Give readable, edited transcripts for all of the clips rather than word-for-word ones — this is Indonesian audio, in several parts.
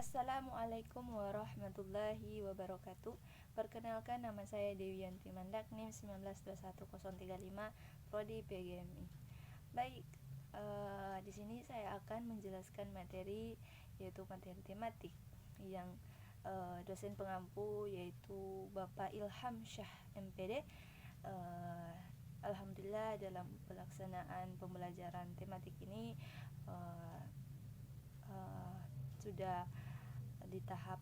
Assalamualaikum warahmatullahi wabarakatuh. Perkenalkan, nama saya Dewianti Mandak, NIM 1921035, Prodi PGMI. Baik, di sini saya akan menjelaskan materi, yaitu materi tematik yang dosen pengampu yaitu Bapak Ilham Syah MPD. Alhamdulillah dalam pelaksanaan pembelajaran tematik ini sudah di tahap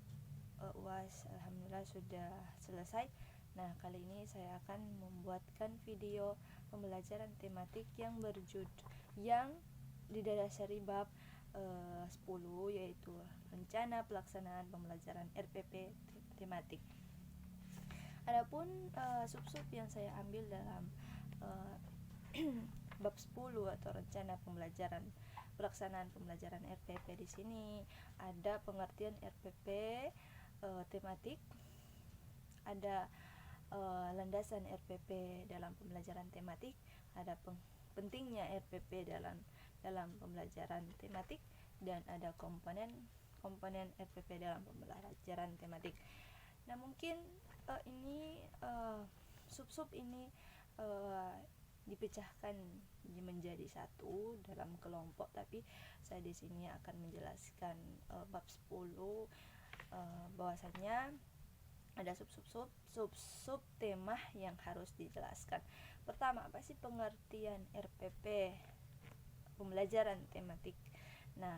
UAS, alhamdulillah sudah selesai. Nah, kali ini saya akan membuatkan video pembelajaran tematik yang didasari bab 10, yaitu rencana pelaksanaan pembelajaran RPP tematik. Adapun sub-sub yang saya ambil dalam bab 10 atau rencana pelaksanaan pembelajaran RPP di sini ada pengertian RPP tematik, ada landasan RPP dalam pembelajaran tematik, ada pentingnya RPP dalam pembelajaran tematik, dan ada komponen RPP dalam pembelajaran tematik. Nah, mungkin ini sub-sub ini dipecahkan menjadi satu dalam kelompok, tapi saya di sini akan menjelaskan bab 10 bahwasanya ada sub-sub tema yang harus dijelaskan. Pertama, apa sih pengertian RPP, pembelajaran tematik? Nah,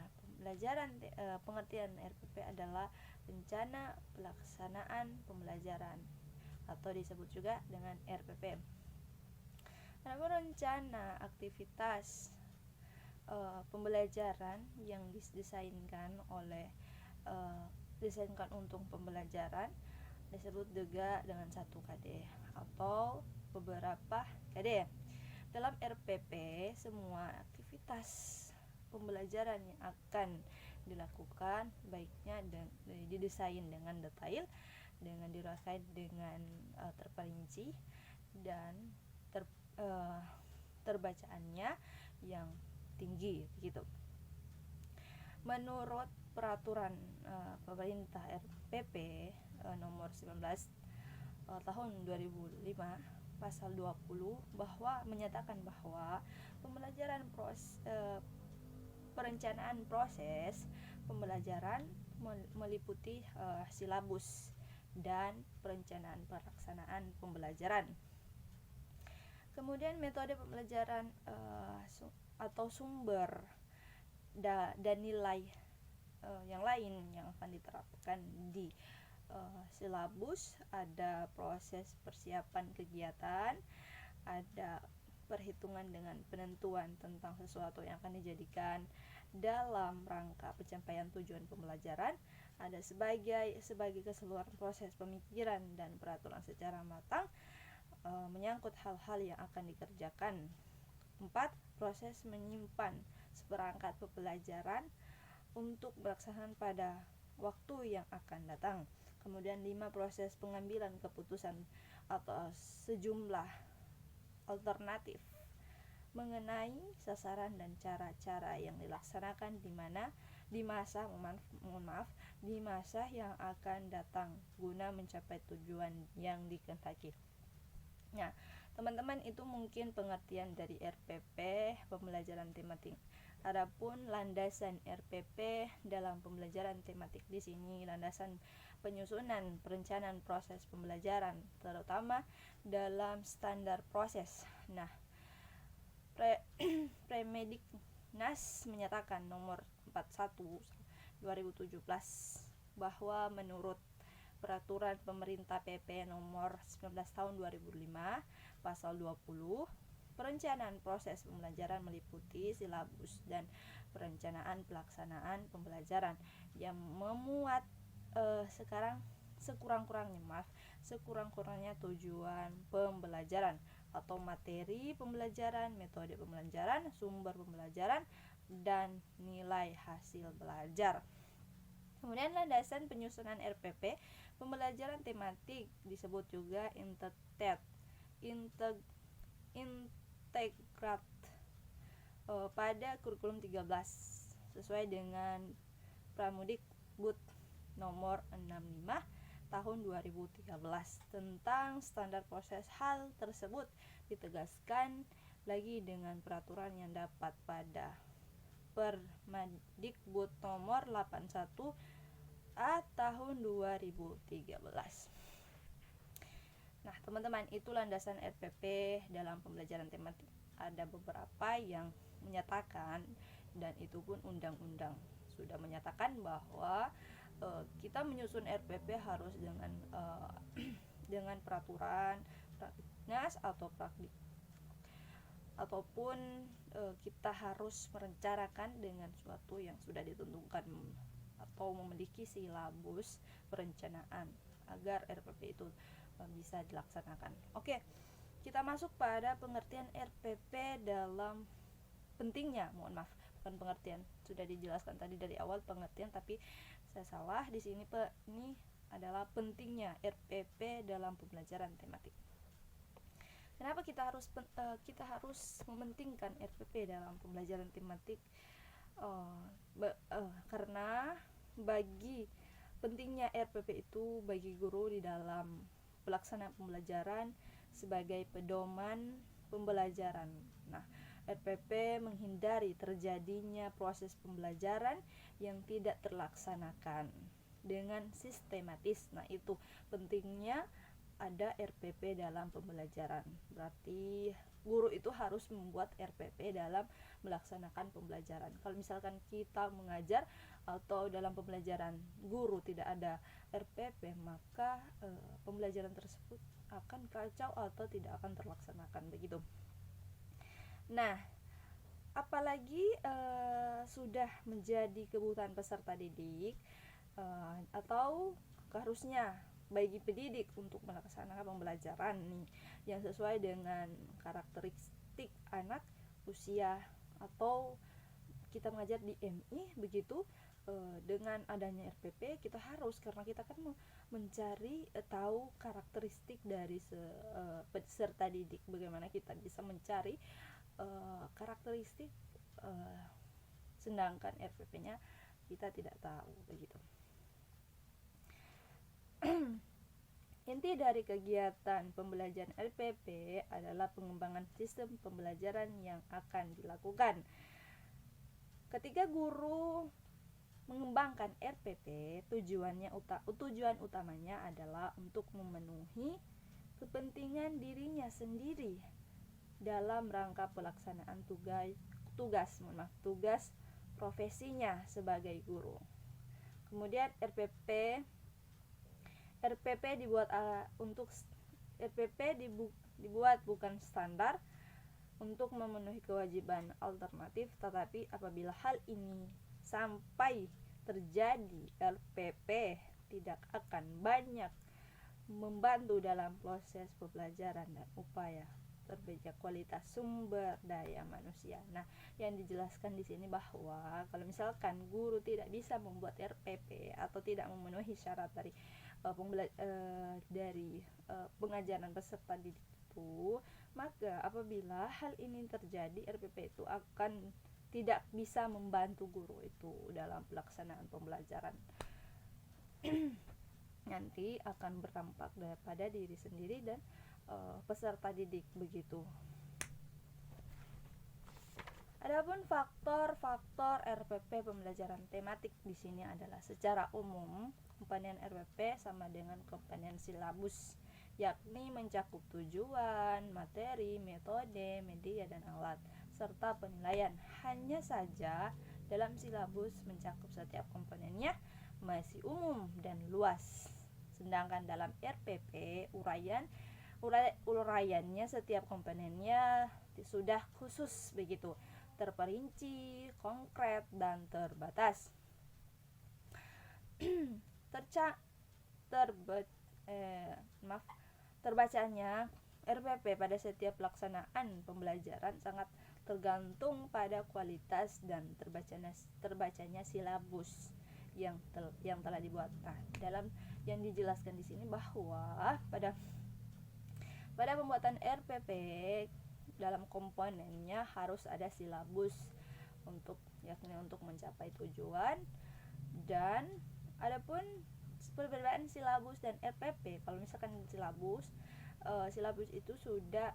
pengertian RPP adalah rencana pelaksanaan pembelajaran atau disebut juga dengan RPP. Namun rencana aktivitas pembelajaran yang didesainkan untuk pembelajaran disebut juga dengan satu KD atau beberapa KD. Dalam RPP, semua aktivitas pembelajaran yang akan dilakukan baiknya didesain dengan detail, dengan dirangkai dengan terperinci, dan terbacaannya yang tinggi gitu. Menurut peraturan pemerintah RPP nomor 19 tahun 2005 pasal 20 bahwa menyatakan bahwa perencanaan proses pembelajaran meliputi silabus dan perencanaan pelaksanaan pembelajaran. Kemudian metode pembelajaran atau sumber dan nilai yang lain yang akan diterapkan di silabus, ada proses persiapan kegiatan, ada perhitungan dengan penentuan tentang sesuatu yang akan dijadikan dalam rangka pencapaian tujuan pembelajaran, ada sebagai keseluruhan proses pemikiran dan peraturan secara matang menyangkut hal-hal yang akan dikerjakan. 4. Proses menyimpan seperangkat pembelajaran untuk pelaksanaan pada waktu yang akan datang. Kemudian 5. Proses pengambilan keputusan atau sejumlah alternatif mengenai sasaran dan cara-cara yang dilaksanakan di masa yang akan datang guna mencapai tujuan yang dikehendaki. Nah, teman-teman, itu mungkin pengertian dari RPP pembelajaran tematik. Adapun landasan RPP dalam pembelajaran tematik di sini, landasan penyusunan perencanaan proses pembelajaran terutama dalam standar proses. Nah, Premediknas menyatakan nomor 41 2017 bahwa menurut Peraturan Pemerintah PP nomor 19 tahun 2005 pasal 20, perencanaan proses pembelajaran meliputi silabus dan perencanaan pelaksanaan pembelajaran yang memuat sekurang-kurangnya tujuan pembelajaran atau materi pembelajaran, metode pembelajaran, sumber pembelajaran, dan nilai hasil belajar. Kemudian landasan penyusunan RPP pembelajaran tematik disebut juga integrat pada kurikulum 13 sesuai dengan Pramudik Kemendikbud nomor 65 tahun 2013 tentang standar proses. Hal tersebut ditegaskan lagi dengan peraturan yang dapat pada Permendikbud nomor 81 A tahun 2013. Nah, teman-teman, itu landasan RPP dalam pembelajaran tematik. Ada beberapa yang menyatakan, dan itu pun undang-undang sudah menyatakan bahwa kita menyusun RPP harus dengan dengan peraturan Praktiknas atau praktik, ataupun kita harus merencanakan dengan suatu yang sudah ditentukan atau memiliki silabus perencanaan agar RPP itu bisa dilaksanakan. Oke, kita masuk pada pengertian RPP dalam pentingnya. Mohon maaf, bukan pengertian, sudah dijelaskan tadi dari awal pengertian, tapi saya salah di sini. Ini adalah pentingnya RPP dalam pembelajaran tematik. Kenapa kita harus mementingkan RPP dalam pembelajaran tematik? Karena bagi pentingnya RPP itu bagi guru di dalam pelaksanaan pembelajaran sebagai pedoman pembelajaran. Nah, RPP menghindari terjadinya proses pembelajaran yang tidak terlaksanakan dengan sistematis. Nah, itu pentingnya ada RPP dalam pembelajaran. Berarti guru itu harus membuat RPP dalam melaksanakan pembelajaran. Kalau misalkan kita mengajar atau dalam pembelajaran guru tidak ada RPP, maka pembelajaran tersebut akan kacau atau tidak akan terlaksanakan, begitu. Nah, apalagi sudah menjadi kebutuhan peserta didik atau harusnya bagi pendidik untuk melaksanakan pembelajaran nih yang sesuai dengan karakteristik anak, usia, atau kita mengajar di MI, begitu. Dengan adanya RPP kita harus, karena kita kan mencari tahu karakteristik dari peserta didik, bagaimana kita bisa mencari karakteristik, sedangkan RPP-nya kita tidak tahu, begitu. Inti dari kegiatan pembelajaran RPP adalah pengembangan sistem pembelajaran yang akan dilakukan. Ketika guru mengembangkan RPP, tujuan utamanya adalah untuk memenuhi kepentingan dirinya sendiri dalam rangka pelaksanaan tugas profesinya sebagai guru. Kemudian RPP dibuat bukan standar untuk memenuhi kewajiban alternatif, tetapi apabila hal ini sampai terjadi, RPP tidak akan banyak membantu dalam proses pembelajaran dan upaya terbaiknya kualitas sumber daya manusia. Nah, yang dijelaskan di sini bahwa kalau misalkan guru tidak bisa membuat RPP atau tidak memenuhi syarat dari pengajaran peserta didik itu, maka apabila hal ini terjadi, RPP itu akan tidak bisa membantu guru itu dalam pelaksanaan pembelajaran. Nanti akan berdampak pada diri sendiri dan peserta didik, begitu. Adapun faktor-faktor RPP pembelajaran tematik di sini adalah secara umum komponen RPP sama dengan komponen silabus, yakni mencakup tujuan, materi, metode, media, dan alat, serta penilaian. Hanya saja dalam silabus mencakup setiap komponennya masih umum dan luas. Sedangkan dalam RPP uraiannya setiap komponennya sudah khusus, begitu, terperinci, konkret, dan terbatas. Terbacanya RPP pada setiap pelaksanaan pembelajaran sangat tergantung pada kualitas dan terbacanya silabus yang telah dibuat. Nah, dalam yang dijelaskan di sini bahwa pada pembuatan RPP dalam komponennya harus ada silabus yakni untuk mencapai tujuan dan Adapun perbedaan silabus dan RPP, kalau misalkan silabus itu sudah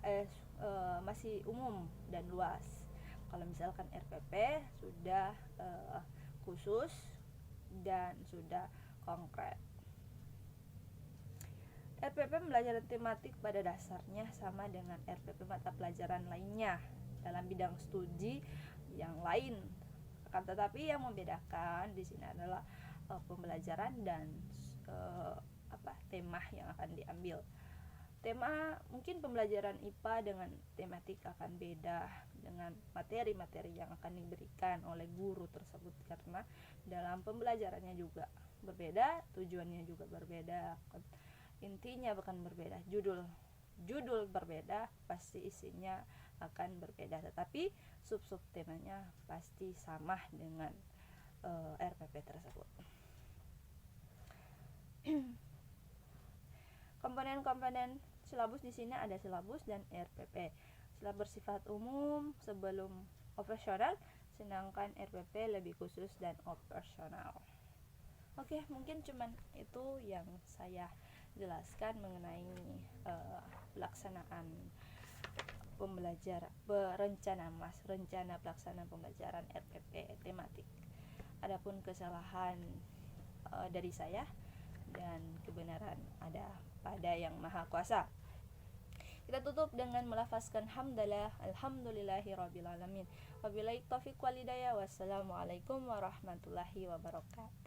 masih umum dan luas. Kalau misalkan RPP sudah khusus dan sudah konkret. RPP pembelajaran tematik pada dasarnya sama dengan RPP mata pelajaran lainnya dalam bidang studi yang lain. Akan tetapi yang membedakan di sini adalah pembelajaran dan tema yang akan diambil. Tema mungkin pembelajaran IPA dengan tematik akan beda dengan materi-materi yang akan diberikan oleh guru tersebut, karena dalam pembelajarannya juga berbeda, tujuannya juga berbeda, intinya bukan berbeda, judul berbeda, pasti isinya akan berbeda, tetapi sub-sub temanya pasti sama dengan RPP tersebut. Komponen-komponen silabus di sini ada silabus dan RPP. Silabus bersifat umum sebelum operasional, sedangkan RPP lebih khusus dan operasional. Oke, mungkin cuman itu yang saya jelaskan mengenai pelaksanaan rencana pelaksanaan pembelajaran RPP tematik. Adapun kesalahan dari saya dan kebenaran ada pada Yang Maha Kuasa. Kita tutup dengan melafazkan hamdalah, alhamdulillahirabbil alamin. Wabillahi taufiq wal hidayah. Wassalamualaikum warahmatullahi wabarakatuh.